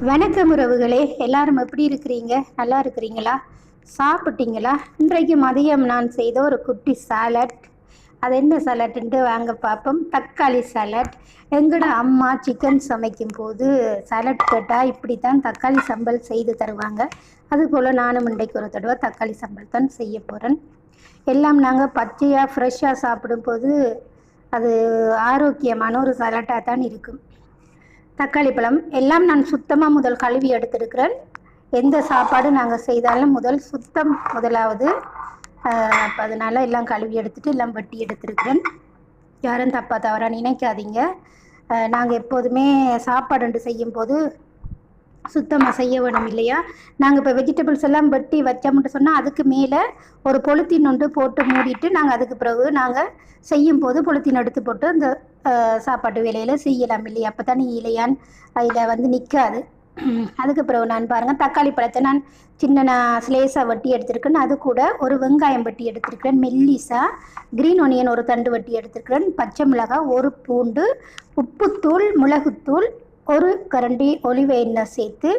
வணக்கம் உறவுகளே, எல்லாரும் எப்படி இருக்கிறீங்க? நல்லா இருக்கிறீங்களா? சாப்பிட்டீங்களா? இன்றைக்கு மதியம் நான் செய்த ஒரு குட்டி சாலட். அது என்ன சாலட்டுன்ட்டு வாங்க பார்ப்போம். தக்காளி சாலட். எங்களோட அம்மா சிக்கன் சமைக்கும் போது சாலட் கேட்டால் இப்படி தான் தக்காளி சம்பல் செய்து தருவாங்க. அதுபோல் நானும் இன்றைக்கு ஒரு தடவை தக்காளி சம்பல் தான் செய்ய போகிறேன். எல்லாம் நாங்கள் பச்சையாக ஃப்ரெஷ்ஷாக சாப்பிடும்போது அது ஆரோக்கியமான ஒரு சாலட்டாக தான் இருக்கும். தக்காளி பழம் எல்லாம் நான் சுத்தமாக முதல் கழுவி எடுத்திருக்கிறேன். எந்த சாப்பாடு நாங்கள் செய்தாலும் முதல் சுத்தம் முதலாவது. அப்போ அதனால் எல்லாம் கழுவி எடுத்துகிட்டு எல்லாம் வெட்டி எடுத்திருக்கிறேன். யாரும் தப்பாக தவறாக நினைக்காதீங்க. நாங்கள் எப்போதுமே சாப்பாடு செய்யும்போது சுத்தமாக செய்ய வேணும் இல்லையா? நாங்கள் இப்போ வெஜிடபிள்ஸ் எல்லாம் வெட்டி வச்சோம்னு சொன்னால் அதுக்கு மேலே ஒரு பொலித்தீன் ஒன்று போட்டு மூடிட்டு நாங்கள் அதுக்கு பிறகு நாங்கள் செய்யும் போது பொலித்தீன் எடுத்து போட்டு அந்த சாப்பாட்டு வேலையில் செய்யலாம் இல்லையா? அப்போ தான் இலையான் அதில் நிற்காது. அதுக்கு பிறகு நான் பாருங்கள், தக்காளி பழத்தை நான் ஸ்லேஸாக வெட்டி எடுத்திருக்கேன். அது கூட ஒரு வெங்காயம் வெட்டி எடுத்திருக்கிறேன் மெல்லிஸாக. க்ரீன் ஒனியன் ஒரு தண்டு வெட்டி எடுத்திருக்கிறேன். பச்சை மிளகாய், ஒரு பூண்டு, உப்புத்தூள், மிளகுத்தூள், ஒரு கரண்டி ஒலிவ எண்ணெய் சேர்த்து,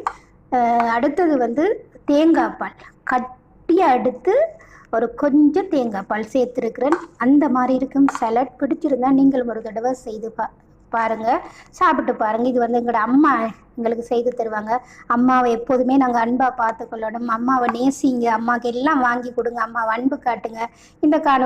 அடுத்தது தேங்காய் பால் கட்டியாக எடுத்து ஒரு கொஞ்சம் தேங்காய் பால் சேர்த்துருக்கிறேன். அந்த மாதிரி இருக்கும் சாலட். பிடிச்சிருந்தா நீங்களும் ஒரு தடவை செய்து பாருங்கள், சாப்பிட்டு பாருங்கள். இது எங்களோட அம்மா எங்களுக்கு செய்து தருவாங்க. அம்மாவை எப்போதுமே நாங்கள் அன்பாக பார்த்துக்கொள்ளணும். அம்மாவை நேசிங்க, அம்மாவுக்கு எல்லாம் வாங்கி கொடுங்க, அம்மாவை அன்பு காட்டுங்க. இந்த காணொலி